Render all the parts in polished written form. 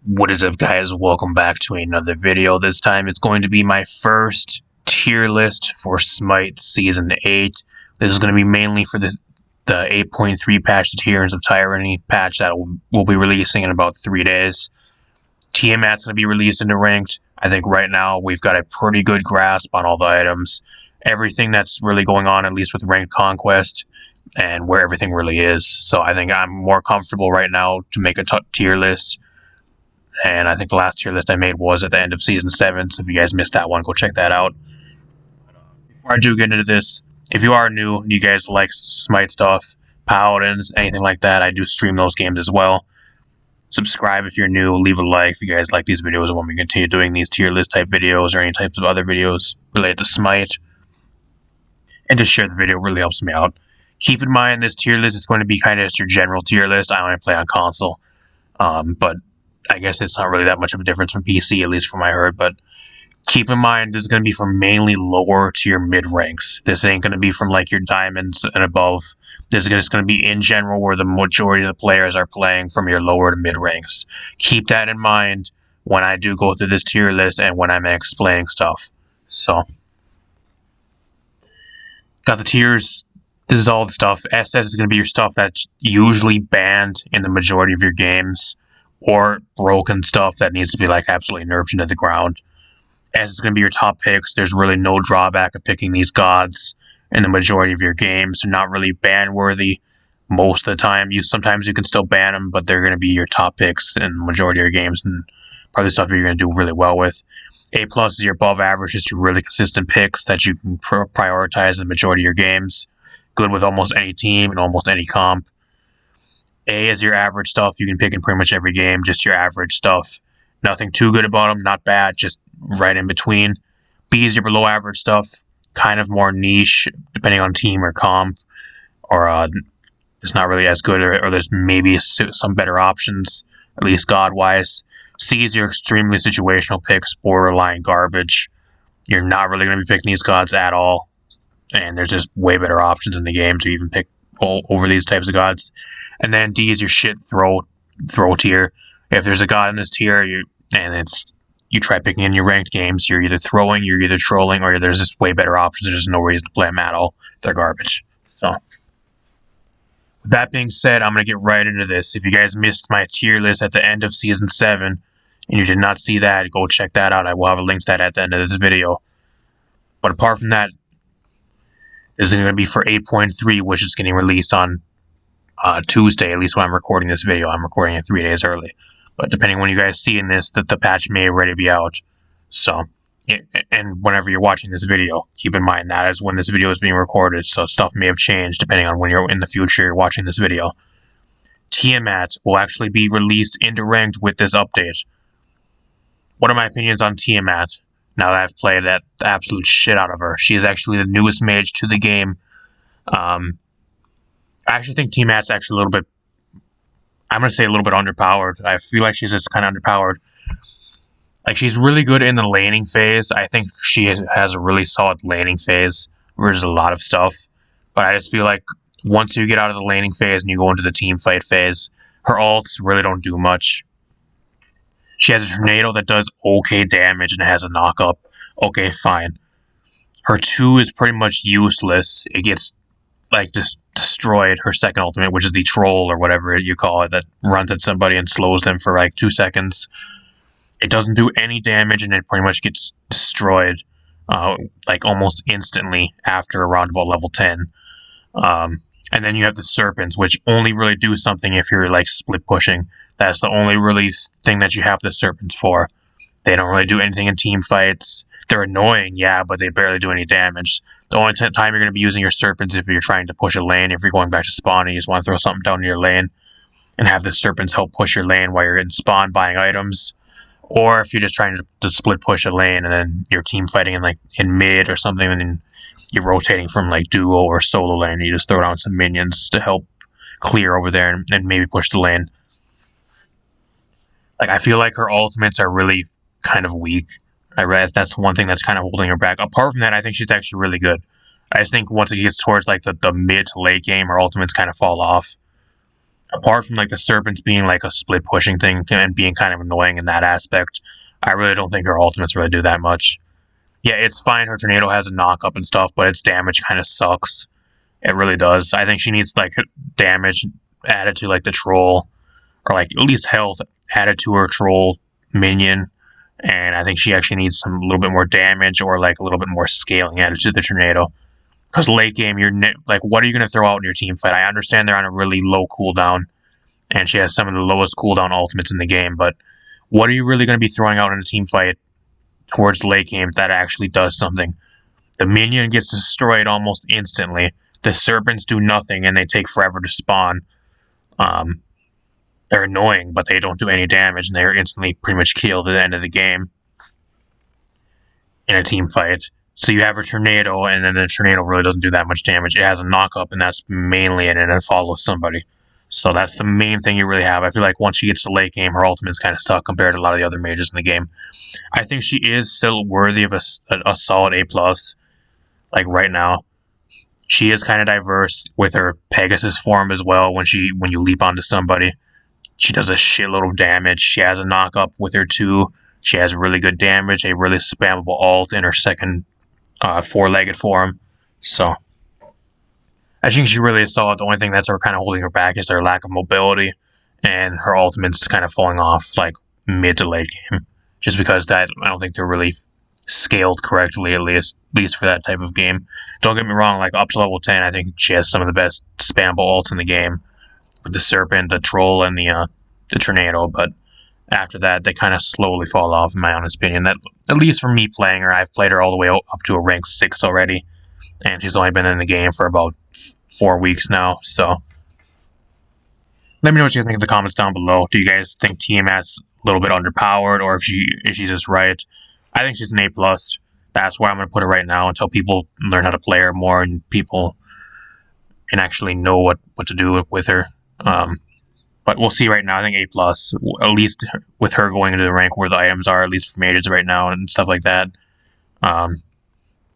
What is up, guys? Welcome back to another video. This time it's going to be my first tier list for Smite Season 8. This is going to be mainly for the 8.3 patch, the Tears of Tyranny patch that we'll be releasing in about 3 days. Tiamat's going to be released into Ranked. I think right now we've got a pretty good grasp on all the items. Everything that's really going on, at least with Ranked Conquest, and where everything really is. So I think I'm more comfortable right now to make a tier list. And I think the last tier list I made was at the end of Season 7, so if you guys missed that one, go check that out. Before I do get into this, if you are new and you guys like Smite stuff, Paladins, anything like that, I do stream those games as well. Subscribe if you're new, leave a like if you guys like these videos and want me to continue doing these tier list type videos or any types of other videos related to Smite. And just share the video, really helps me out. Keep in mind this tier list is going to be kind of just your general tier list. I only play on console, but I guess it's not really that much of a difference from PC, at least from what I heard, but keep in mind this is going to be for mainly lower tier mid ranks. This ain't going to be from like your diamonds and above. This is just going to be in general where the majority of the players are playing from your lower to mid ranks. Keep that in mind when I do go through this tier list and when I'm explaining stuff. So, got the tiers. This is all the stuff. SS is going to be your stuff that's usually banned in the majority of your games, or broken stuff that needs to be like absolutely nerfed into the ground. S is going to be your top picks. There's really no drawback of picking these gods in the majority of your games. They're not really ban worthy most of the time. Sometimes you can still ban them, but they're going to be your top picks in the majority of your games and probably stuff you're going to do really well with. A+ is your above average, just your really consistent picks that you can prioritize in the majority of your games. Good with almost any team and almost any comp. A is your average stuff. You can pick in pretty much every game, just your average stuff. Nothing too good about them, not bad, just right in between. B is your below average stuff, kind of more niche, depending on team or comp, or it's not really as good, or there's maybe some better options, at least god-wise. C is your extremely situational picks, borderline garbage. You're not really going to be picking these gods at all, and there's just way better options in the game to even pick over these types of gods. And then D is your shit throw tier. If there's a god in this tier, you try picking in your ranked games, you're either throwing, you're either trolling, or there's just way better options. There's just no reason to play them at all. They're garbage. So, with that being said, I'm going to get right into this. If you guys missed my tier list at the end of Season 7, and you did not see that, go check that out. I will have a link to that at the end of this video. But apart from that, this is going to be for 8.3, which is getting released on Tuesday, at least when I'm recording this video. I'm recording it 3 days early. But depending on when you guys see in this, the patch may already be out. So, and whenever you're watching this video, keep in mind that is when this video is being recorded. So stuff may have changed depending on when you're in the future watching this video. Tiamat will actually be released into Ranked with this update. What are my opinions on Tiamat? Now that I've played the absolute shit out of her. She is actually the newest mage to the game. I actually think Tiamat's actually a little bit, I'm going to say a little bit underpowered. I feel like she's just kind of underpowered. Like, she's really good in the laning phase. I think she has a really solid laning phase where there's a lot of stuff. But I just feel like once you get out of the laning phase and you go into the team fight phase, her ults really don't do much. She has a tornado that does okay damage and has a knock-up. Okay, fine. Her 2 is pretty much useless. It gets like just destroyed. Her second ultimate, which is the troll or whatever you call it, that runs at somebody and slows them for like 2 seconds. It doesn't do any damage and it pretty much gets destroyed like almost instantly after around about level 10. And then you have the serpents, which only really do something if you're like split pushing. That's the only really thing that you have the serpents for. They don't really do anything in team fights. They're annoying, yeah, but they barely do any damage. The only time you're going to be using your serpents if you're trying to push a lane, if you're going back to spawn and you just want to throw something down your lane and have the serpents help push your lane while you're in spawn buying items. Or if you're just trying to split push a lane and then you're team fighting in mid or something, and then you're rotating from like duo or solo lane, and you just throw down some minions to help clear over there and maybe push the lane. Like, I feel like her ultimates are really kind of weak. I read that's one thing that's kind of holding her back. Apart from that, I think she's actually really good. I just think once it gets towards like the mid to late game, her ultimates kind of fall off. Apart from like the serpents being like a split pushing thing and being kind of annoying in that aspect, I really don't think her ultimates really do that much. Yeah, it's fine. Her tornado has a knock up and stuff, but its damage kind of sucks. It really does. I think she needs like damage added to like the troll, or like at least health added to her troll minion. And I think she actually needs some a little bit more damage or like a little bit more scaling added to the tornado. Because late game, you're like, what are you going to throw out in your team fight? I understand they're on a really low cooldown, and she has some of the lowest cooldown ultimates in the game, but what are you really going to be throwing out in a team fight towards the late game that actually does something? The minion gets destroyed almost instantly. The serpents do nothing, and they take forever to spawn. They're annoying, but they don't do any damage, and they're instantly pretty much killed at the end of the game in a team fight. So you have a tornado, and then the tornado really doesn't do that much damage. It has a knock-up, and that's mainly it, and it follows somebody. So that's the main thing you really have. I feel like once she gets to late game, her ultimate's kind of stuck compared to a lot of the other mages in the game. I think she is still worthy of a solid A+. Like right now, she is kind of diverse with her Pegasus form as well. When you leap onto somebody, she does a shitload of damage. She has a knock-up with her too. She has really good damage, a really spammable ult in her second four-legged form. So I think she really is solid. The only thing that's kind of holding her back is her lack of mobility, and her ultimate's kind of falling off like mid to late game, just because I don't think they're really scaled correctly, at least for that type of game. Don't get me wrong, like up to level 10, I think she has some of the best spammable ults in the game, with the serpent, the troll, and the tornado. But after that, they kind of slowly fall off, in my honest opinion. That, at least for me playing her, I've played her all the way up to a rank 6 already, and she's only been in the game for about 4 weeks now. So let me know what you think in the comments down below. Do you guys think TMS a little bit underpowered, or if she's just right? I think she's an A+. That's where I'm going to put her right now until people learn how to play her more and people can actually know what to do with her. But we'll see right now. I think A+, at least with her going into the rank where the items are, at least for mages right now and stuff like that. I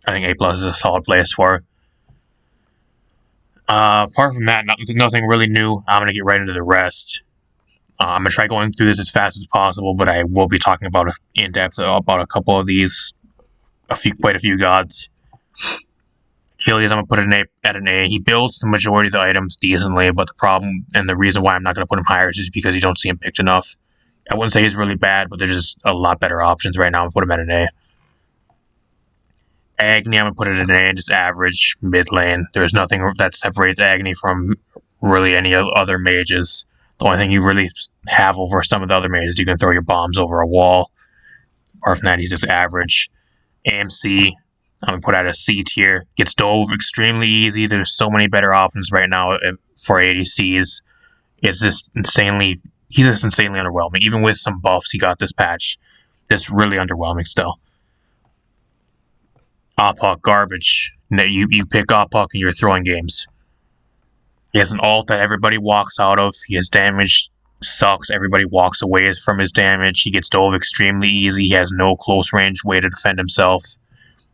think A+ is a solid place for her. Apart from that, nothing really new. I'm going to get right into the rest. I'm going to try going through this as fast as possible, but I will be talking about in depth about a couple of these, quite a few gods. Helios, I'm going to put at an A. He builds the majority of the items decently, but the problem and the reason why I'm not going to put him higher is just because you don't see him picked enough. I wouldn't say he's really bad, but there's just a lot better options right now. I'm going to put him at an A. Agni, I'm going to put it at an A, just average, mid lane. There's nothing that separates Agni from really any other mages. The only thing you really have over some of the other mages, you can throw your bombs over a wall. Apart from that, he's just average. AMC, I'm going to put out a C tier. Gets dove extremely easy. There's so many better options right now for ADCs. He's just insanely underwhelming. Even with some buffs he got this patch, this really underwhelming still. Ophok, garbage. You pick Ophok and you're throwing games. He has an ult that everybody walks out of. His damage sucks. Everybody walks away from his damage. He gets dove extremely easy. He has no close range way to defend himself.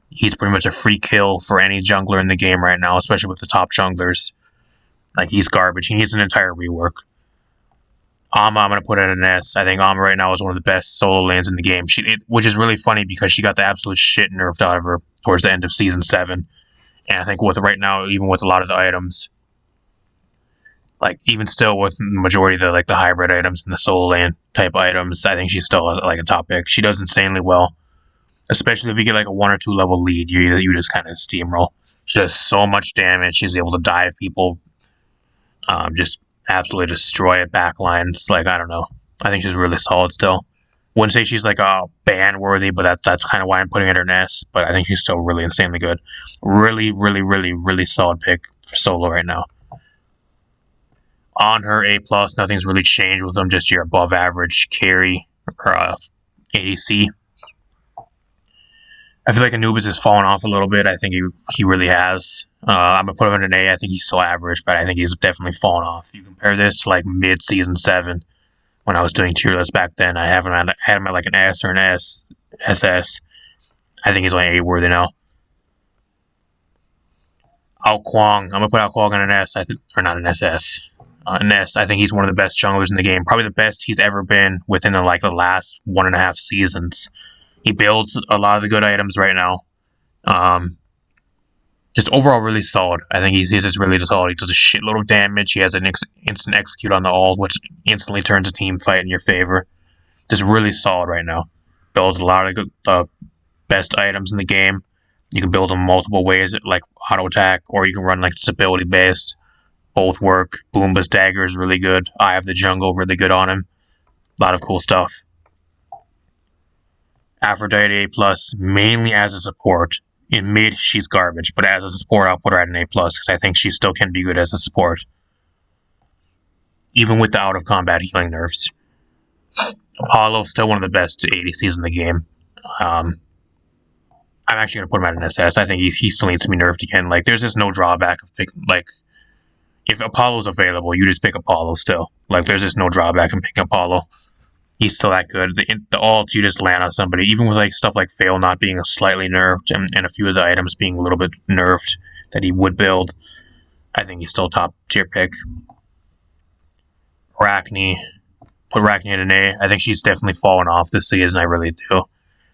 He's pretty much a free kill for any jungler in the game right now, especially with the top junglers. Like, he's garbage. He needs an entire rework. Amma, I'm going to put it in an S. I think Amma right now is one of the best solo lanes in the game. Which is really funny because she got the absolute shit nerfed out of her towards the end of Season 7. And I think with right now, even with a lot of the items, like, even still with the majority of the hybrid items and the solo lane type items, I think she's still a top pick. She does insanely well. Especially if you get like a 1 or 2 level lead, you just kind of steamroll. She does so much damage. She's able to dive people, just absolutely destroy it backlines. Like, I don't know. I think she's really solid still. Wouldn't say she's like a ban worthy, but that's kind of why I'm putting her in S. But I think she's still really insanely good. Really, really, really, really solid pick for solo right now. On her A+, nothing's really changed with them. Just your above average carry or ADC. I feel like Anubis has fallen off a little bit. I think he really has. I'm going to put him in an A. I think he's still average, but I think he's definitely fallen off. You compare this to like mid-season 7 when I was doing tier lists back then. I had him at like an S or an SS. I think he's only A worthy now. Ao Kwang. I'm going to put Ao Kwang in an S, or not an SS. Ness, I think he's one of the best junglers in the game. Probably the best he's ever been within the last 1.5 seasons. He builds a lot of the good items right now. Just overall really solid. I think he's just really solid. He does a shitload of damage. He has an instant execute on the ult, which instantly turns a team fight in your favor. Just really solid right now. Builds a lot of the best items in the game. You can build them multiple ways, like auto attack, or you can run like disability based. Both work. Boomba's dagger is really good. Eye of the Jungle, really good on him. A lot of cool stuff. Aphrodite A+, mainly as a support. In mid, she's garbage, but as a support, I'll put her at an A+, because I think she still can be good as a support. Even with the out-of-combat healing nerfs. Apollo's still one of the best ADCs in the game. I'm actually going to put him at an SS. I think he still needs to be nerfed again. Like, there's just no drawback of picking, like, if Apollo's available, you just pick Apollo still. Like, there's just no drawback in picking Apollo. He's still that good. The ult, you just land on somebody. Even with like stuff like Fail not being slightly nerfed and a few of the items being a little bit nerfed that he would build, I think he's still top tier pick. Rackney. Put Rackney at an A. I think she's definitely fallen off this season. I really do.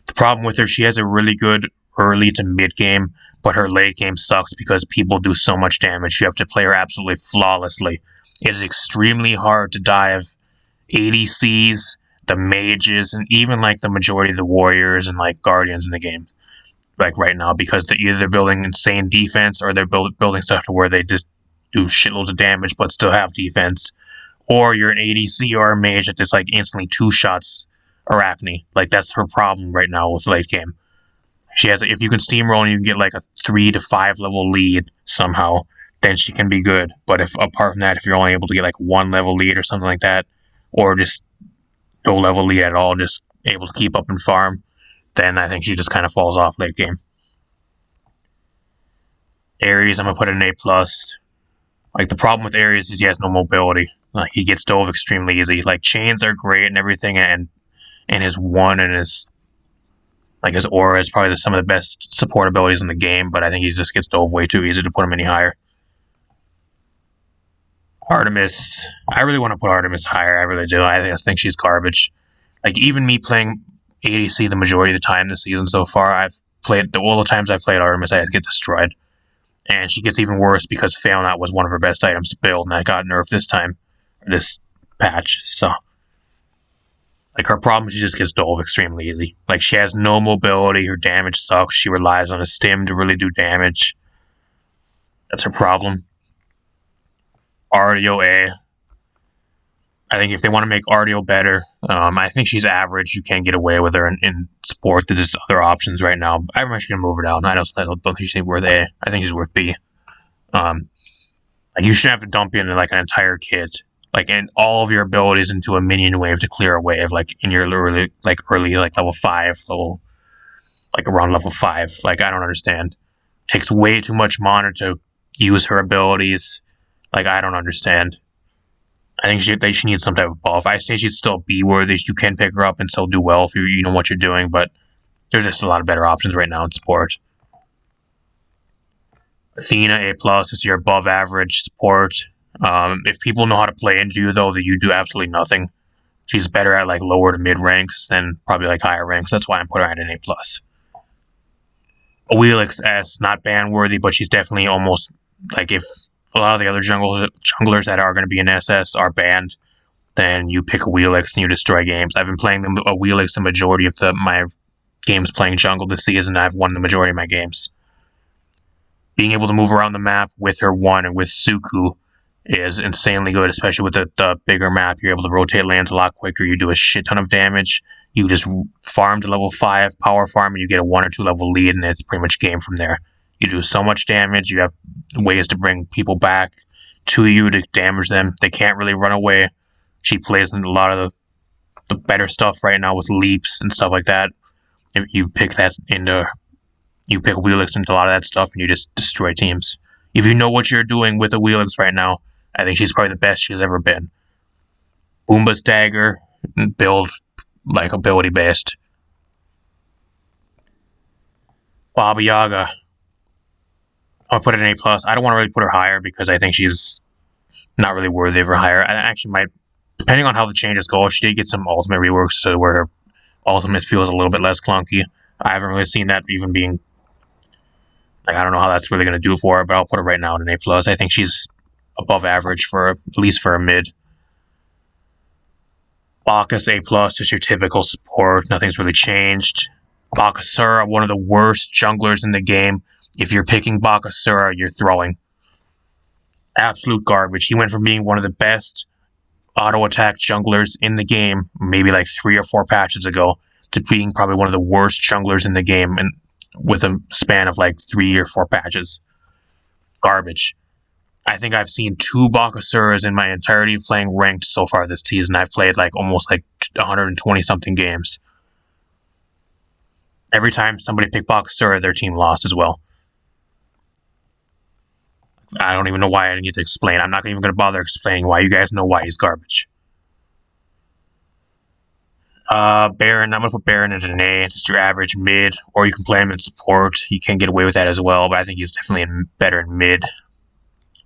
The problem with her, she has a really good early to mid game, but her late game sucks because people do so much damage. You have to play her absolutely flawlessly. It is extremely hard to dive ADCs, the mages, and even like the majority of the warriors and like guardians in the game, like right now, because either they're building insane defense or they're building stuff to where they just do shitloads of damage but still have defense, or you're an ADC or a mage that just like instantly two shots Arachne. Like that's her problem right now with late game. She has, if you can steamroll and you can get like a 3 to 5 level lead somehow, then she can be good. But if apart from that, if you're only able to get like 1 level lead or something like that, or just no level lead at all, just able to keep up and farm, then I think she just kind of falls off late game. Aries, I'm going to put an A+. Like, the problem with Aries is he has no mobility. Like, he gets dove extremely easy. Like, chains are great and everything, and his one and his aura is probably some of the best support abilities in the game, but I think he just gets dove way too easy to put him any higher. Artemis, I really want to put Artemis higher. I really do. I think she's garbage. Like, even me playing ADC the majority of the time this season so far, all the times I've played Artemis, I get destroyed. And she gets even worse because Failnaught was one of her best items to build, and that got nerfed this patch. So, like, her problem, she just gets dove extremely easy. Like, she has no mobility, her damage sucks, she relies on a stim to really do damage. That's her problem. Artio A. I think if they want to make Artio better, I think she's average. You can't get away with her in support. There's just other options right now. I'm actually going to move her down. I don't think she's worth A. I think she's worth B. Like, you shouldn't have to dump in like an entire kit, like, and all of your abilities into a minion wave to clear a wave, like in your early level 5, like around level 5. Like, I don't understand. It takes way too much mana to use her abilities. Like, I don't understand. I think she needs some type of buff. I say she's still B-worthy. You can pick her up and still do well if you know what you're doing, but there's just a lot of better options right now in support. Athena A+, is your above average support. If people know how to play into you, though, that you do absolutely nothing. She's better at like lower to mid ranks than probably like higher ranks. That's why I'm putting her at an A+. Wheelix S, not ban worthy, but she's definitely almost like, if a lot of the other junglers that are going to be in SS are banned, then you pick a Wheelix and you destroy games. I've been playing a Wheelix the majority of my games playing jungle this season. I've won the majority of my games. Being able to move around the map with her one and with Suku is insanely good, especially with the bigger map. You're able to rotate lands a lot quicker. You do a shit ton of damage. You just farm to level 5, power farm, and you get a 1 or 2 level lead, and it's pretty much game from there. You do so much damage. You have ways to bring people back to you to damage them. They can't really run away. She plays in a lot of the better stuff right now with leaps and stuff like that. If you pick Wheelix into a lot of that stuff, and you just destroy teams. If you know what you're doing with a Wheelix right now, I think she's probably the best she's ever been. Boomba's dagger, build like ability based. Baba Yaga, I'll put it in A+. I don't want to really put her higher because I think she's Not really worthy of her hire. I actually might, depending on how the changes go, she did get some ultimate reworks to where her ultimate feels a little bit less clunky. I haven't really seen that even being, like, I don't know how that's really going to do for her, but I'll put her right now at an A+. I think she's above average for, at least for a mid. Bacchus A+, just your typical support. Nothing's really changed. Bakasura, one of the worst junglers in the game. If you're picking Bakasura, you're throwing. Absolute garbage. He went from being one of the best auto-attack junglers in the game, maybe like 3 or 4 patches ago, to being probably one of the worst junglers in the game, and with a span of like 3 or 4 patches. Garbage. I think I've seen 2 Bakasuras in my entirety of playing ranked so far this season. I've played like almost like 120 something games. Every time somebody picked Bakasura, their team lost as well. I don't even know why I need to explain. I'm not even going to bother explaining why. You guys know why he's garbage. Baron, I'm going to put Baron into an A, just your average mid, or you can play him in support. You can get away with that as well, but I think he's definitely better in mid.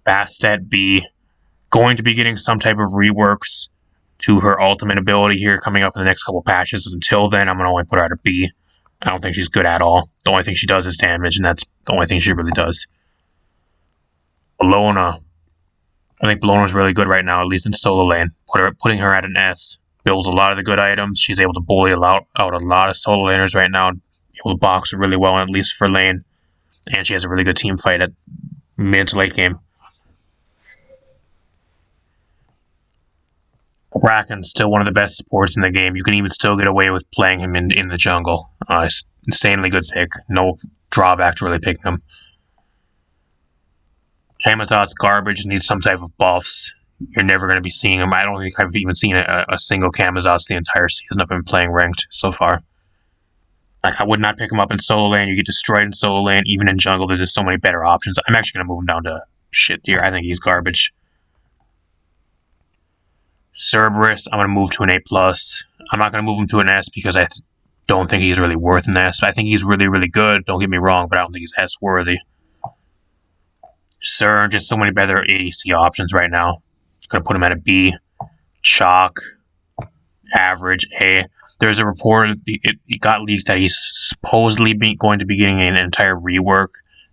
Bastet B, going to be getting some type of reworks to her ultimate ability here coming up in the next couple patches. Until then, I'm going to only put her at a B. I don't think she's good at all. The only thing she does is damage, and that's the only thing she really does. Alona. I think Balona's really good right now, at least in solo lane. Putting her at an S. Builds a lot of the good items. She's able to bully out a lot of solo laners right now. Able to box really well, at least for lane. And she has a really good team fight at mid to late game. Bracken's still one of the best supports in the game. You can even still get away with playing him in the jungle. Insanely good pick. No drawback to really picking him. Camazot's garbage, needs some type of buffs. You're never going to be seeing him. I don't think I've even seen a single Camazotz the entire season I've been playing ranked so far. Like, I would not pick him up in solo lane. You get destroyed in solo lane. Even in jungle, there's just so many better options. I'm actually going to move him down to shit tier. I think he's garbage. Cerberus, I'm going to move to an A+. I'm not going to move him to an S because I don't think he's really worth an S. I think he's really, really good. Don't get me wrong, but I don't think he's S worthy. Sir, just so many better ADC options right now. Gonna put him at a B. Chalk, average A. There's a report, it got leaked that he's supposedly going to be getting an entire rework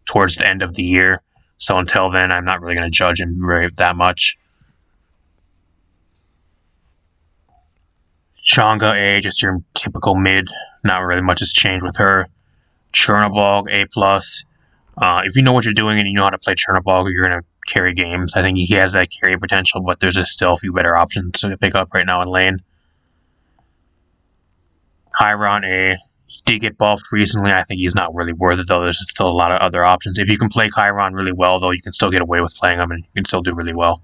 towards the end of the year. So until then, I'm not really going to judge him that much. Changa A, just your typical mid. Not really much has changed with her. Chernobog A+. If you know what you're doing and you know how to play Chernobog, you're going to carry games. I think he has that carry potential, but there's just still a few better options to pick up right now in lane. Chiron A, he did get buffed recently. I think he's not really worth it, though. There's still a lot of other options. If you can play Chiron really well, though, you can still get away with playing him, and you can still do really well.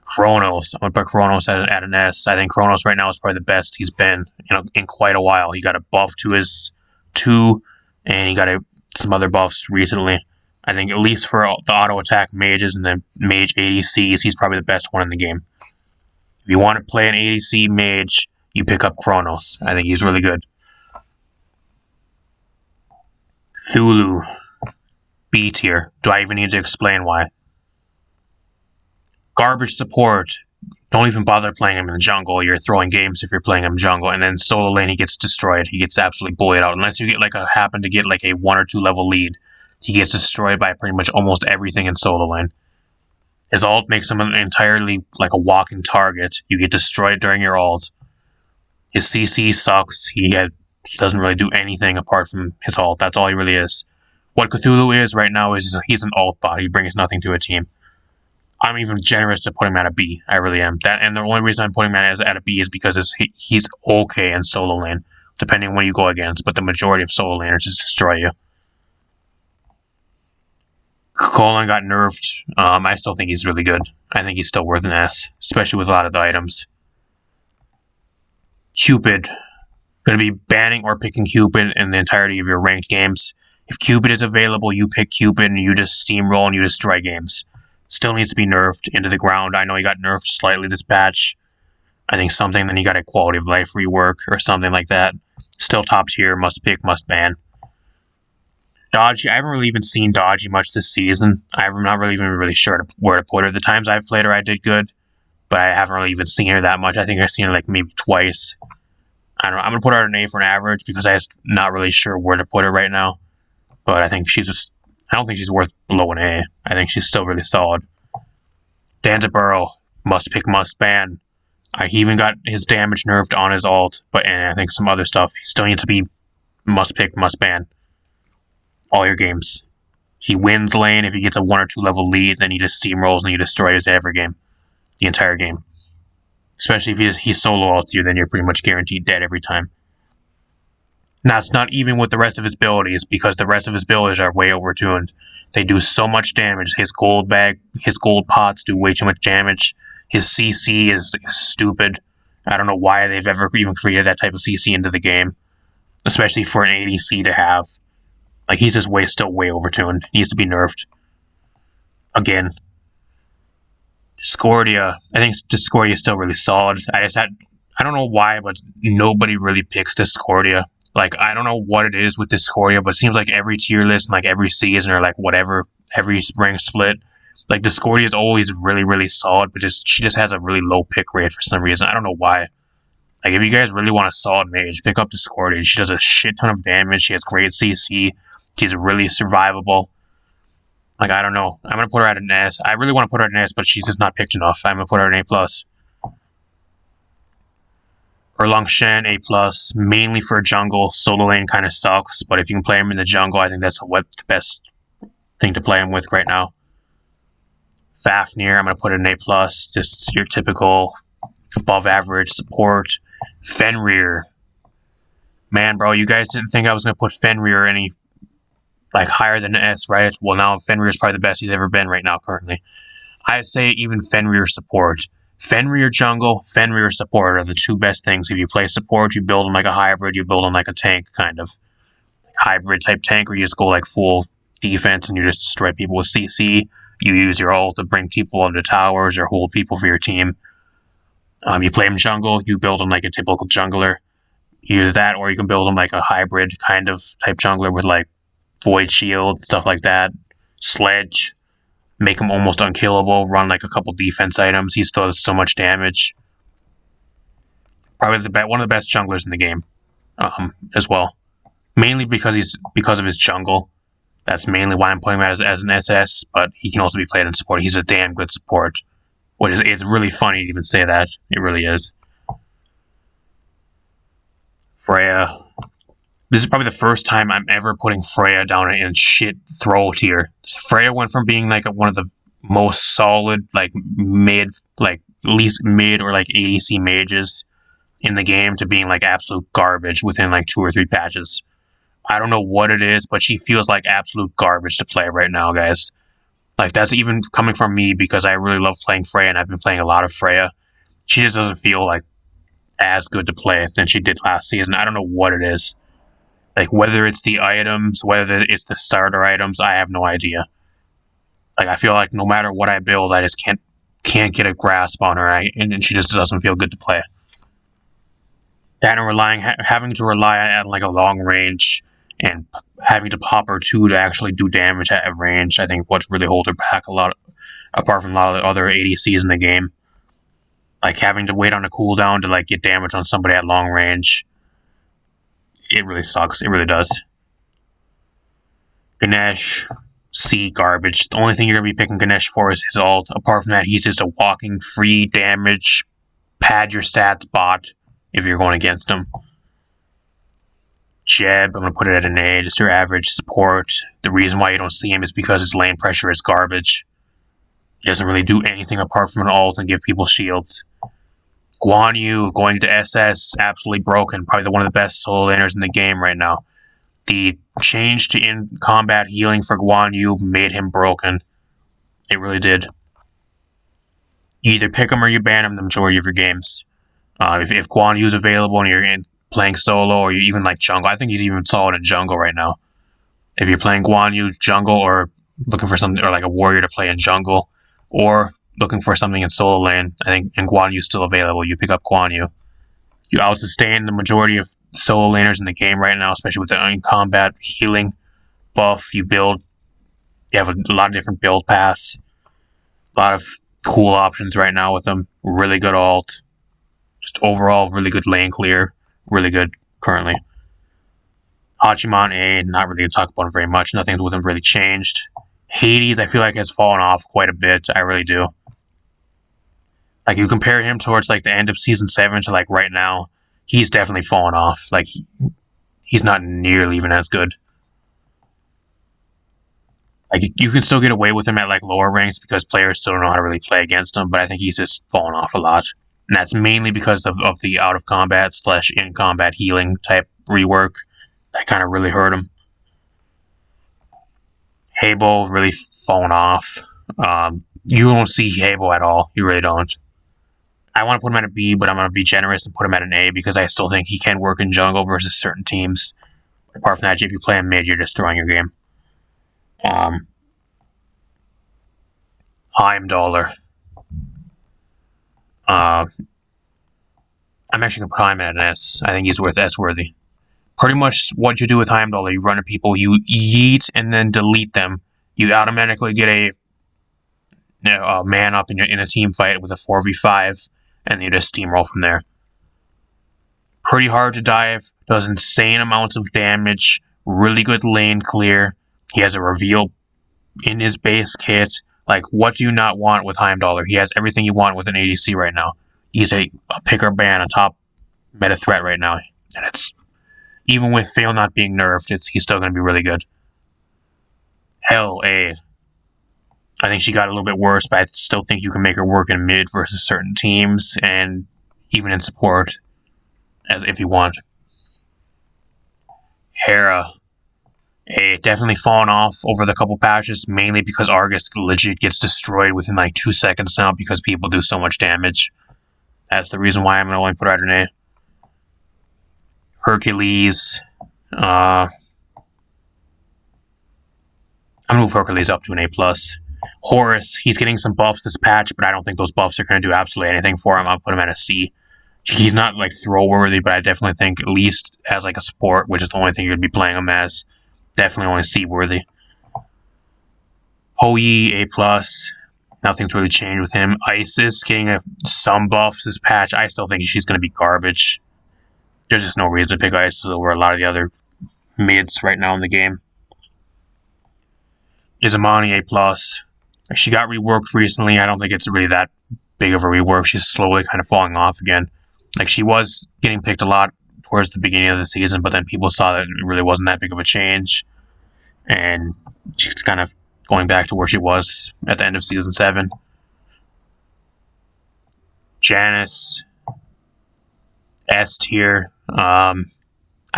Chronos, I'm going to put Chronos at an S. I think Chronos right now is probably the best he's been in quite a while. He got a buff to his 2, and he got some other buffs recently. I think at least for the auto-attack mages and the mage ADCs, he's probably the best one in the game. If you want to play an ADC mage, you pick up Chronos. I think he's really good. Thulu, B tier. Do I even need to explain why? Garbage support. Don't even bother playing him in the jungle. You're throwing games if you're playing him jungle. And then solo lane, he gets destroyed. He gets absolutely bullied out. Unless you get happen to get a 1 or 2 level lead, he gets destroyed by pretty much almost everything in solo lane. His ult makes him entirely like a walking target. You get destroyed during your ult. His CC sucks. He doesn't really do anything apart from his ult. That's all he really is. What Cthulhu is right now is he's an ult bot. He brings nothing to a team. I'm even generous to put him at a B. I really am. And the only reason I'm putting him at a B is because he's okay in solo lane, depending on when you go against. But the majority of solo laners just destroy you. Colin got nerfed. I still think he's really good. I think he's still worth an S, especially with a lot of the items. Cupid. Going to be banning or picking Cupid in the entirety of your ranked games. If Cupid is available, you pick Cupid and you just steamroll and you destroy games. Still needs to be nerfed into the ground. I know he got nerfed slightly this patch. I think something, then he got a quality of life rework or something like that. Still top tier, must pick, must ban. Dodgy, I haven't really even seen Dodgy much this season. I'm not really even really sure where to put her. The times I've played her, I did good, but I haven't really even seen her that much. I think I've seen her like maybe twice. I don't know. I'm gonna put her at an A for an average because I'm just not really sure where to put her right now. But I think she's just. I don't think she's worth below an A. I think she's still really solid. Danza Burrell, must pick, must ban. He even got his damage nerfed on his ult, and I think some other stuff. He still needs to be must pick, must ban. All your games. He wins lane if he gets a 1 or 2 level lead, then he just steamrolls and he destroys every game. The entire game. Especially if he solo ults you, then you're pretty much guaranteed dead every time. Now, it's not even with the rest of his abilities, because the rest of his abilities are way overtuned. They do so much damage. His gold pots do way too much damage. His CC is stupid. I don't know why they've ever even created that type of CC into the game. Especially for an ADC to have. Like, he's just still way overtuned. He needs to be nerfed. Again. Discordia. I think Discordia is still really solid. I don't know why, but nobody really picks Discordia. Like, I don't know what it is with Discordia, but it seems like every tier list, like every season or like whatever, every rank split, like Discordia is always really, really solid, but she just has a really low pick rate for some reason. I don't know why. Like, if you guys really want a solid mage, pick up Discordia. She does a shit ton of damage. She has great CC. She's really survivable. Like, I don't know. I'm going to put her at an S. I really want to put her at an S, but she's just not picked enough. I'm going to put her at an A+. Erlang Shen, A+, mainly for jungle. Solo lane kind of sucks, but if you can play him in the jungle, I think that's the best thing to play him with right now. Fafnir, I'm going to put it in A+, just your typical above average support. Fenrir. Man, bro, you guys didn't think I was going to put Fenrir any like higher than an S, right? Well, now Fenrir is probably the best he's ever been right now currently. I'd say even Fenrir support. Fenrir jungle, Fenrir support are the two best things. If you play support, you build them like a hybrid, you build them like a tank, kind of. Hybrid type tank, where you just go like full defense and you just destroy people with CC. You use your ult to bring people onto towers or hold people for your team. You play them jungle, you build them like a typical jungler. Either that, or you can build them like a hybrid kind of type jungler with like void shield, stuff like that. Sledge. Make him almost unkillable, run like a couple defense items. He still does so much damage. Probably one of the best junglers in the game, as well. Mainly because of his jungle. That's mainly why I'm putting him as an SS, but he can also be played in support. He's a damn good support. It's really funny to even say that. It really is. Freya. This is probably the first time I'm ever putting Freya down in shit throw tier. Freya went from being like one of the most solid, like least mid or like ADC mages in the game to being like absolute garbage within like 2 or 3 patches. I don't know what it is, but she feels like absolute garbage to play right now, guys. Like, that's even coming from me because I really love playing Freya and I've been playing a lot of Freya. She just doesn't feel like as good to play than she did last season. I don't know what it is. Like, whether it's the items, whether it's the starter items, I have no idea. Like, I feel like no matter what I build, I just can't get a grasp on her, and she just doesn't feel good to play. That and having to rely on like a long range and having to pop her 2 to actually do damage at range, I think what's really holding her back a lot, apart from a lot of the other ADCs in the game. Like, having to wait on a cooldown to like get damage on somebody at long range. It really sucks. It really does. Ganesh, C, garbage. The only thing you're going to be picking Ganesh for is his ult. Apart from that, he's just a walking free damage, pad your stats bot if you're going against him. Jeb, I'm going to put it at an A, just your average support. The reason why you don't see him is because his lane pressure is garbage. He doesn't really do anything apart from an ult and give people shields. Guan Yu going to SS, absolutely broken. Probably one of the best solo laners in the game right now. The change to in-combat healing for Guan Yu made him broken. It really did. You either pick him or you ban him the majority of your games. If Guan Yu's available and you're playing solo or you even like jungle, I think he's even solid in jungle right now. If you're playing Guan Yu jungle or looking for something, or like a warrior to play in jungle, or looking for something in solo lane, I think, and Guan Yu's still available, you pick up Guan Yu. You out-sustain the majority of solo laners in the game right now, especially with the in-combat healing. buff, you build. You have a lot of different build paths. A lot of cool options right now with them. Really good ult. Just overall, really good lane clear. Really good currently. Hachiman A, not really going to talk about him very much. Nothing with him really changed. Hades, I feel like has fallen off quite a bit. I really do. Like, you compare him towards, like, the end of Season 7 to, like, right now, he's definitely fallen off. Like, he's not nearly even as good. Like, you can still get away with him at, like, lower ranks because players still don't know how to really play against him, but I think he's just fallen off a lot. And that's mainly because of the out-of-combat / in-combat healing type rework. That kind of really hurt him. Jabo really fallen off. You don't see Jabo at all. You really don't. I want to put him at a B, but I'm going to be generous and put him at an A because I still think he can work in jungle versus certain teams. Apart from that, if you play him mid, you're just throwing your game. Heimdallr. I'm actually going to put him at an S. I think he's S-worthy. Pretty much what you do with Heimdallr, you run at people, you yeet and then delete them. You automatically get a man up in a team fight with a 4v5, and you just steamroll from there. Pretty hard to dive, does insane amounts of damage, really good lane clear. He has a reveal in his base kit. Like, what do you not want with Heimdallr? He has everything you want with an ADC right now. He's a picker ban on top meta threat right now, and it's even with Fail not being nerfed, he's still going to be really good. Hell, A. I think she got a little bit worse, but I still think you can make her work in mid versus certain teams, and even in support, as if you want. Hera. A, definitely fallen off over the couple patches, mainly because Argus legit gets destroyed within like 2 seconds now because people do so much damage. That's the reason why I'm going to only put her at an A. Hercules. I'm going to move Hercules up to an A+. Horus, he's getting some buffs this patch, but I don't think those buffs are going to do absolutely anything for him. I'll put him at a C. He's not, like, throw-worthy, but I definitely think, at least as, like, a support, which is the only thing you're going to be playing him as, definitely only C-worthy. Houyi, A+. Nothing's really changed with him. Isis getting some buffs this patch. I still think she's going to be garbage. There's just no reason to pick Isis over a lot of the other mids right now in the game. Izamani, A+. She got reworked recently. I don't think it's really that big of a rework. She's slowly kind of falling off again. Like, she was getting picked a lot towards the beginning of the season, but then people saw that it really wasn't that big of a change. And she's kind of going back to where she was at the end of Season 7. Janice. S tier. I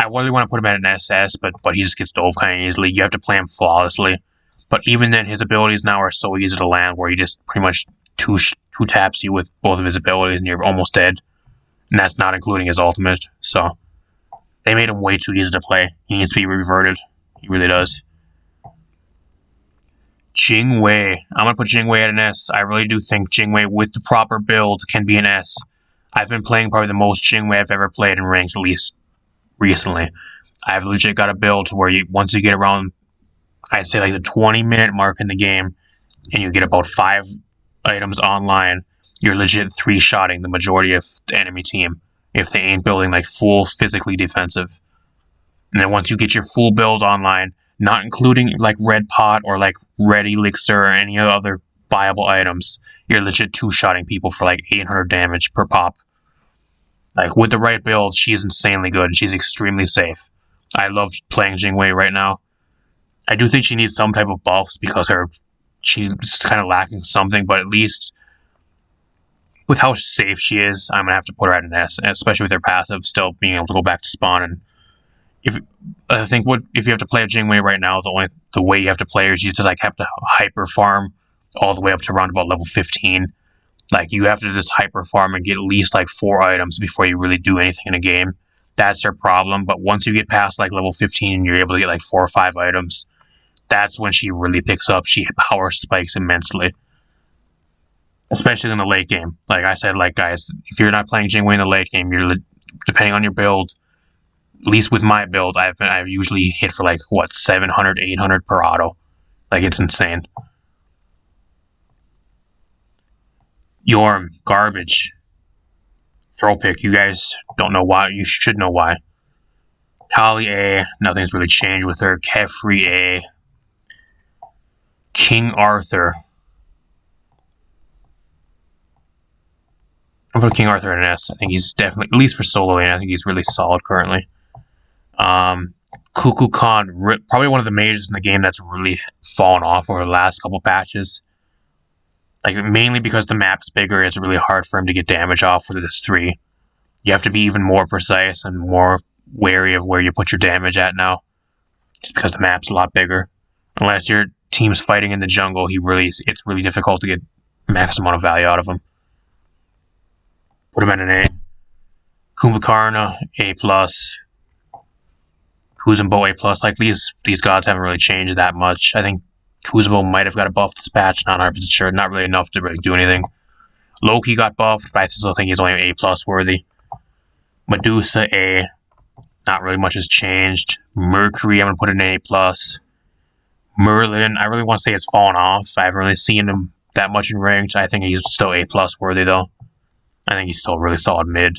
really want to put him at an SS, but he just gets dove kind of easily. You have to play him flawlessly. But even then, his abilities now are so easy to land where he just pretty much two taps you with both of his abilities and you're almost dead. And that's not including his ultimate. So they made him way too easy to play. He needs to be reverted. He really does. Jing Wei. I'm going to put Jing Wei at an S. I really do think Jing Wei with the proper build can be an S. I've been playing probably the most Jing Wei I've ever played in ranked, at least recently. I've legit got a build to where once you get around, I'd say like the 20-minute mark in the game, and you get about 5 items online, you're legit 3-shotting the majority of the enemy team if they ain't building like full physically defensive. And then once you get your full build online, not including like red pot or like red elixir or any other viable items, you're legit 2-shotting people for like 800 damage per pop. Like, with the right build, she's insanely good, and she's extremely safe. I love playing Jing Wei right now. I do think she needs some type of buffs because she's kind of lacking something, but at least with how safe she is, I'm going to have to put her at an S, especially with her passive still being able to go back to spawn. And if you have to play a Jing Wei right now, the way you have to play her is you just like have to hyper farm all the way up to around about level 15. Like, you have to just hyper farm and get at least like 4 items before you really do anything in a game. That's her problem. But once you get past like level 15 and you're able to get like 4 or 5 items, that's when she really picks up. She power spikes immensely. Especially in the late game. Like I said, like, guys, if you're not playing Jing Wei in the late game, you're depending on your build, At least with my build, I've usually hit for like what 700, 800 per auto. Like it's insane. Yorm, garbage. Throw pick. You guys don't know why. You should know why. Kali A. Nothing's really changed with her. Kefri A. King Arthur. I'm putting King Arthur in an S. I think he's definitely, at least for solo lane, I think he's really solid currently. Cuckoo Khan, probably one of the mages in the game that's really fallen off over the last couple patches. Like, mainly because the map's bigger, it's really hard for him to get damage off with this 3. You have to be even more precise and more wary of where you put your damage at now. Just because the map's a lot bigger. Unless your team's fighting in the jungle, it's really difficult to get max amount of value out of him. Put him at an A. Kumbhakarna, A+. Kuzenbo, A+. Like, these gods haven't really changed that much. I think Kuzenbo might have got a buff this patch, not 100% sure. Not really enough to really do anything. Loki got buffed, but I still think he's only A+ worthy. Medusa, A. Not really much has changed. Mercury, I'm going to put in an A+. Merlin, I really want to say it's fallen off. I haven't really seen him that much in ranked. I think he's still A+ worthy, though. I think he's still really solid mid.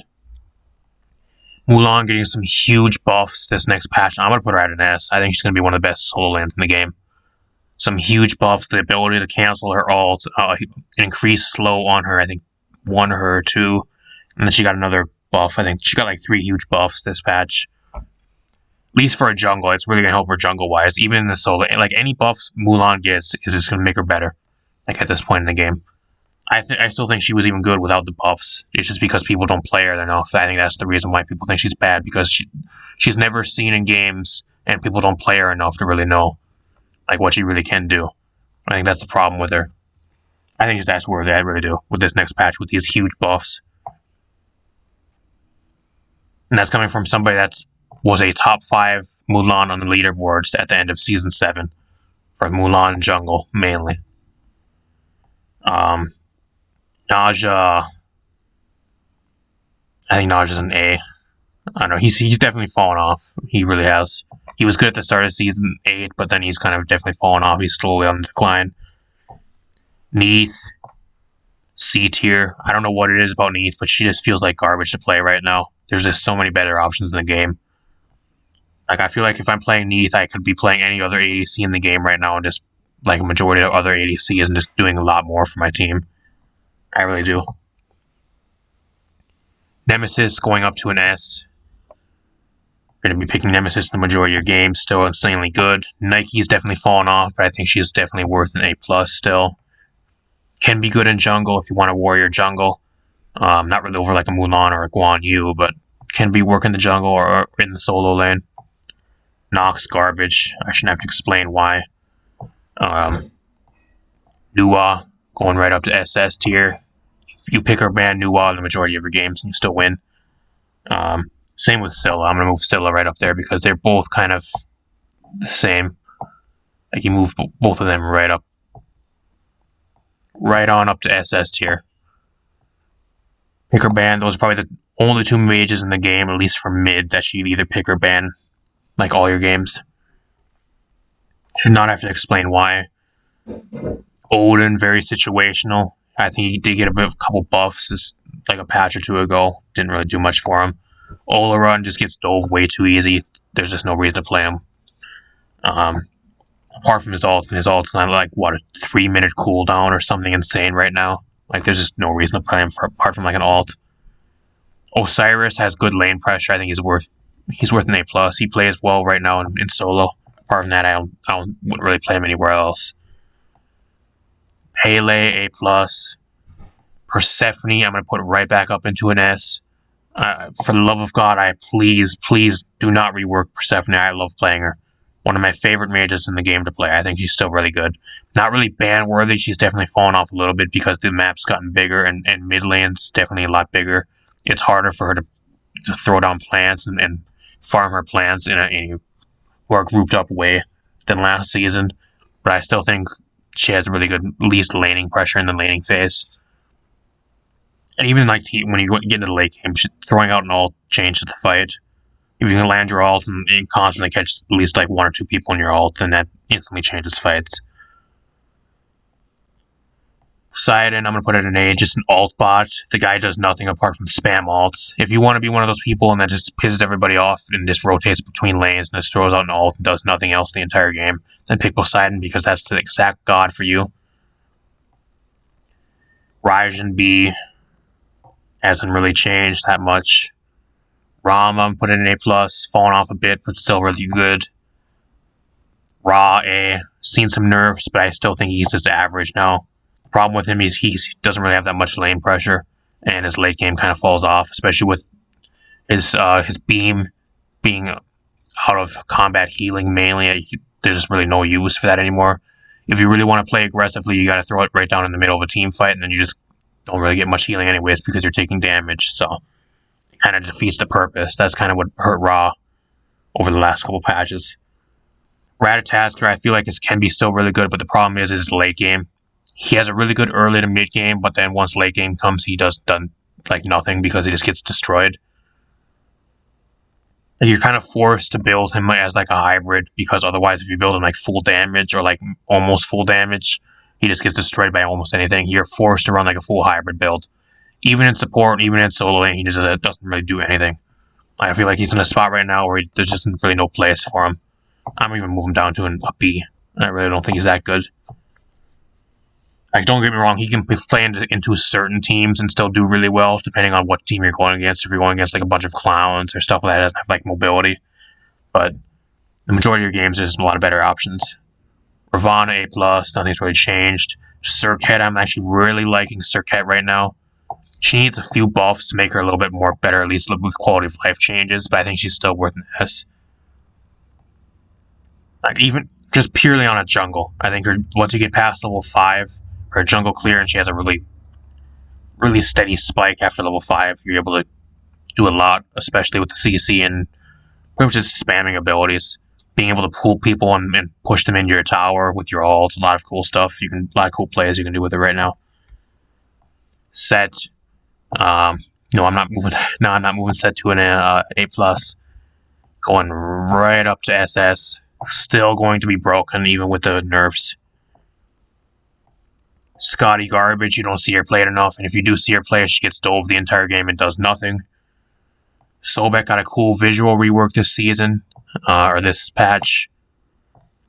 Mulan getting some huge buffs this next patch. I'm going to put her at an S. I think she's going to be one of the best solo lanes in the game. Some huge buffs, the ability to cancel her ult, increase slow on her, I think 1 or 2. And then she got another buff. I think she got like 3 huge buffs this patch. At least for a jungle, it's really going to help her jungle-wise. Even in the solo, like any buffs Mulan gets is just going to make her better. Like at this point in the game. I still think she was even good without the buffs. It's just because people don't play her enough. I think that's the reason why people think she's bad, because she's never seen in games, and people don't play her enough to really know like what she really can do. I think that's the problem with her. I think that's worthy, I really do, with this next patch with these huge buffs. And that's coming from somebody that was a top 5 Mulan on the leaderboards at the end of Season 7. For Mulan Jungle, mainly. Naja. I think Naja's an A. I don't know, he's definitely fallen off. He really has. He was good at the start of Season 8, but then he's kind of definitely fallen off. He's slowly on the decline. Neith. C tier. I don't know what it is about Neith, but she just feels like garbage to play right now. There's just so many better options in the game. Like, I feel like if I'm playing Neith, I could be playing any other ADC in the game right now and just, like, a majority of other ADCs and just doing a lot more for my team. I really do. Nemesis going up to an S. Going to be picking Nemesis in the majority of your games. Still insanely good. Nike's definitely fallen off, but I think she's definitely worth an A+ still. Can be good in jungle if you want a warrior jungle. Not really over like a Mulan or a Guan Yu, but can be working the jungle or in the solo lane. Nox garbage. I shouldn't have to explain why. Nuwa going right up to SS tier. If you pick or ban Nuwa in the majority of your games, and you still win. Same with Scylla. I'm going to move Scylla right up there because they're both kind of the same. Like, you move both of them right on up to SS tier. Pick or ban, those are probably the only 2 mages in the game, at least for mid, that you either pick or ban, like all your games. Should not have to explain why. Odin, very situational. I think he did get a couple buffs just like a patch or 2 ago. Didn't really do much for him. Olaron just gets dove way too easy. There's just no reason to play him. Apart from his ult, and his ult's not like, what, a 3-minute cooldown or something insane right now. Like, there's just no reason to play him apart from like an ult. Osiris has good lane pressure. I think he's worth an A+. He plays well right now in solo. Apart from that, I wouldn't really play him anywhere else. Pele, A+. Persephone, I'm going to put right back up into an S. For the love of God, please do not rework Persephone. I love playing her. One of my favorite mages in the game to play. I think she's still really good. Not really ban-worthy. She's definitely fallen off a little bit because the map's gotten bigger and mid lane's definitely a lot bigger. It's harder for her to throw down plants and farm her plants in a more grouped up way than last season. But I still think she has really good, at least laning pressure in the laning phase. And even like when you get into the late game, throwing out an ult changes the fight. If you can land your ult and constantly catch at least like 1 or 2 people in your ult, then that instantly changes fights. Poseidon, I'm going to put it in A, just an alt bot. The guy does nothing apart from spam alts. If you want to be one of those people and that just pisses everybody off and just rotates between lanes and just throws out an ult and does nothing else the entire game, then pick Poseidon because that's the exact god for you. Raijin B hasn't really changed that much. Ram, I'm putting in A+, falling off a bit, but still really good. Ra, A, seen some nerfs, but I still think he's just average now. The problem with him is he doesn't really have that much lane pressure, and his late game kind of falls off, especially with his beam being out of combat healing mainly. There's just really no use for that anymore. If you really want to play aggressively, you got to throw it right down in the middle of a team fight, and then you just don't really get much healing anyways because you're taking damage, so it kind of defeats the purpose. That's kind of what hurt Ra over the last couple patches. Ratatasker, I feel like this can be still really good, but the problem is his late game. He has a really good early to mid game, but then once late game comes, he does like nothing because he just gets destroyed. Like, you're kind of forced to build him as like a hybrid because otherwise, if you build him like full damage or like almost full damage, he just gets destroyed by almost anything. You're forced to run like a full hybrid build. Even in support, even in solo lane, he just doesn't really do anything. I feel like he's in a spot right now where there's just really no place for him. I'm even moving down to a B. I really don't think he's that good. Like, don't get me wrong, he can play into certain teams and still do really well, depending on what team you're going against. If you're going against like a bunch of clowns or stuff like that doesn't have like mobility. But the majority of your games, there's a lot of better options. Ravana, A+, nothing's really changed. Serket, I'm actually really liking Serket right now. She needs a few buffs to make her a little bit more better, at least with quality of life changes, but I think she's still worth an S. Like, even just purely on a jungle, I think once you get past level 5, her jungle clear and she has a really, really steady spike after level 5, you're able to do a lot, especially with the CC and pretty much just spamming abilities. Being able to pull people and push them into your tower with your ult, a lot of cool stuff. A lot of cool plays you can do with it right now. Set. No, I'm not moving. No, I'm not moving Set to an A+. Going right up to SS. Still going to be broken even with the nerfs. Scotty garbage. You don't see her play it enough, and if you do see her play it, she gets dove the entire game and does nothing. Sobek got a cool visual rework this season, or this patch.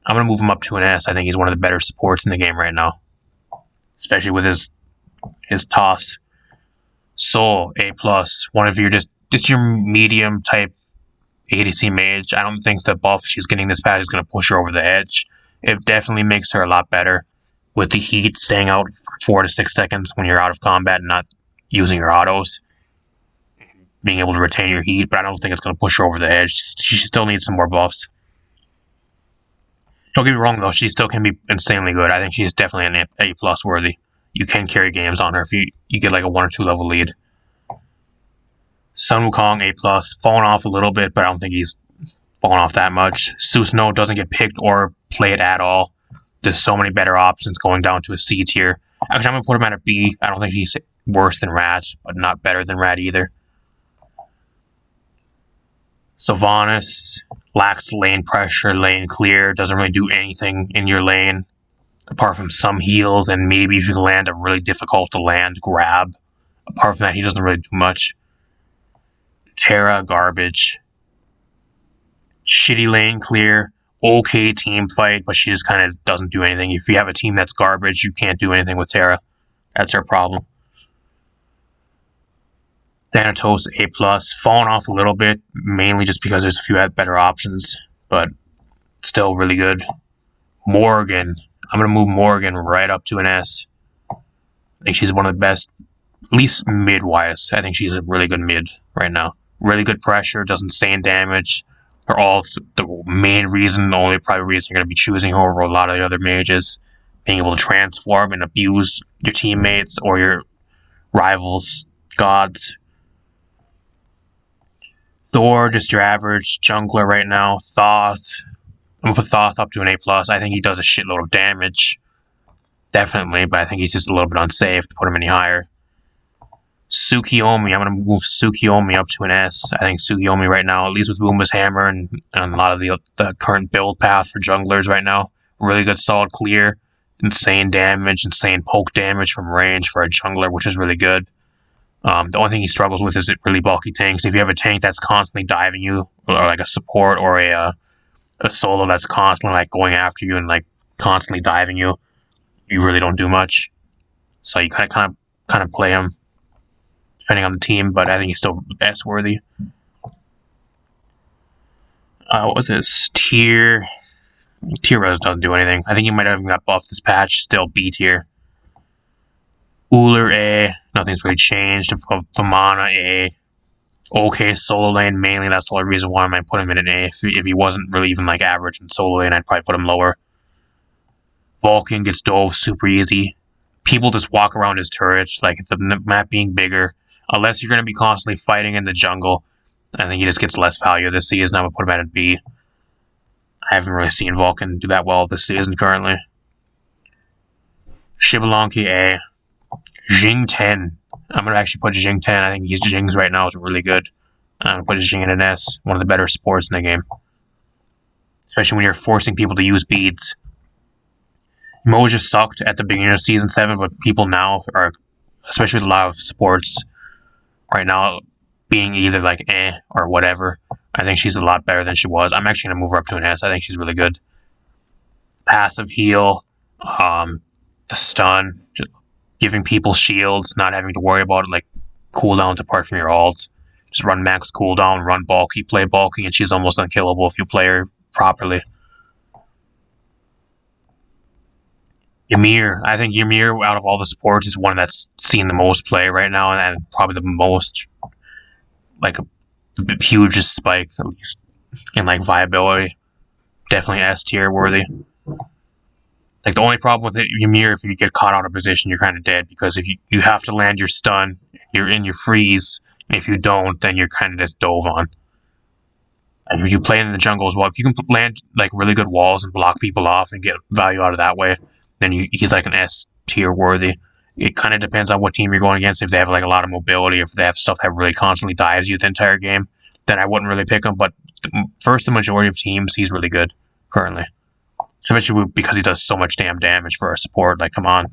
I'm gonna move him up to an S. I think he's one of the better supports in the game right now, especially with his toss. Soul, A+, one of your just your medium type ADC mage. I don't think the buff she's getting this patch is going to push her over the edge. It definitely makes her a lot better with the heat staying out for 4 to 6 seconds when you're out of combat and not using your autos. Being able to retain your heat, but I don't think it's going to push her over the edge. She still needs some more buffs. Don't get me wrong though, she still can be insanely good. I think she is definitely an A+ worthy. You can carry games on her if you get like a 1 or 2 level lead. Sun Wukong, A+, falling off a little bit, but I don't think he's falling off that much. Susanoo doesn't get picked or played at all. There's so many better options going down to a C tier. Actually, I'm going to put him at a B. I don't think he's worse than Rat, but not better than Rat either. Sylvanas lacks lane pressure, lane clear, doesn't really do anything in your lane, apart from some heals, and maybe if you can land a really difficult to land grab. Apart from that, he doesn't really do much. Hera, garbage. Shitty lane clear. Okay team fight, but she just kind of doesn't do anything. If you have a team that's garbage, you can't do anything with Hera. That's her problem. Thanatos, A+, falling off a little bit, mainly just because there's a few better options, but still really good. Morgan, I'm going to move Morgan right up to an S. I think she's one of the best, at least mid-wise. I think she's a really good mid right now. Really good pressure, doesn't sustain damage. Her ult, the main reason, the only probably reason you're going to be choosing her over a lot of the other mages. Being able to transform and abuse your teammates or your rivals' gods. Thor, just your average jungler right now. Thoth, I'm going to put Thoth up to an A+. I think he does a shitload of damage. Definitely, but I think he's just a little bit unsafe to put him any higher. Tsukiomi, I'm going to move Tsukiomi up to an S. I think Tsukiomi right now, at least with Boomba's Hammer and a lot of the current build path for junglers right now, really good solid clear, insane damage, insane poke damage from range for a jungler, which is really good. The only thing he struggles with is really bulky tanks. If you have a tank that's constantly diving you, or like a support or a solo that's constantly like going after you and like constantly diving you, you really don't do much. So you kind of play him depending on the team, but I think he's still S worthy. What was this? Tier Rose doesn't do anything. I think he might have got buffed this patch. Still B tier. Uller A. Nothing's really changed. Vamana A. Okay, solo lane mainly. That's the only reason why I might put him in an A. If he wasn't really even like average in solo lane, I'd probably put him lower. Vulcan gets dove super easy. People just walk around his turret, like the map being bigger. Unless you're going to be constantly fighting in the jungle, I think he just gets less value this season. I'm going to put him at a B. I haven't really seen Vulcan do that well this season currently. Shibalanki A. Jing 10. I'm going to actually put Jing 10. I think Jing's right now is really good. I'm going to put Jing in an S. One of the better supports in the game. Especially when you're forcing people to use beads. Moja sucked at the beginning of Season 7, but people now are, especially a lot of supports right now, being either like or whatever. I think she's a lot better than she was. I'm actually going to move her up to an S. I think she's really good. Passive heal, the stun, just giving people shields, not having to worry about like cooldowns apart from your ult. Just run max cooldown, run bulky, play bulky, and she's almost unkillable if you play her properly. Yamir, I think Yamir, out of all the supports, is one that's seen the most play right now, and probably the most, like, the hugest spike, at least, in, like, viability. Definitely S tier worthy. Like, the only problem with Ymir, if you get caught out of position, you're kind of dead, because if you have to land your stun, you're in your freeze, and if you don't, then you're kind of just dove on. And if you play in the jungle as well, if you can land, like, really good walls and block people off and get value out of that way, then he's like an S tier worthy. It kind of depends on what team you're going against. If they have like a lot of mobility, if they have stuff that really constantly dives you the entire game, then I wouldn't really pick him. But first, the majority of teams, he's really good currently, especially because he does so much damn damage for our support. Like, come on.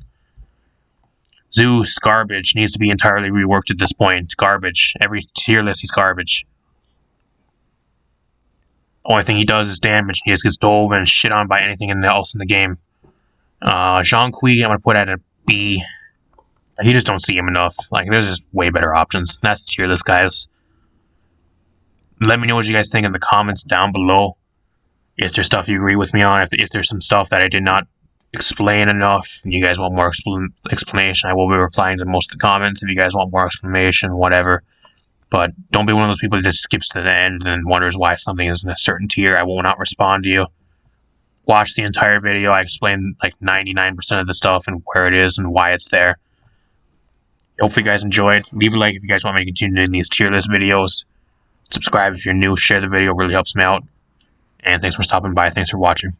Zeus, garbage, needs to be entirely reworked at this point. Garbage. Every tier list, he's garbage. Only thing he does is damage. He just gets dove and shit on by anything else in the game. Zhonghui, I'm going to put at a B. He just don't see him enough. Like, there's just way better options. That's the tier list, guys. Let me know what you guys think in the comments down below. Is there stuff you agree with me on? If there's some stuff that I did not explain enough, and you guys want more explanation, I will be replying to most of the comments. If you guys want more explanation, whatever. But don't be one of those people that just skips to the end and wonders why something is in a certain tier. I will not respond to you. Watch the entire video. I explain like 99% of the stuff and where it is and why it's there. Hopefully you guys enjoyed. Leave a like if you guys want me to continue doing these tier list videos. Subscribe if you're new. Share the video. It really helps me out. And thanks for stopping by. Thanks for watching.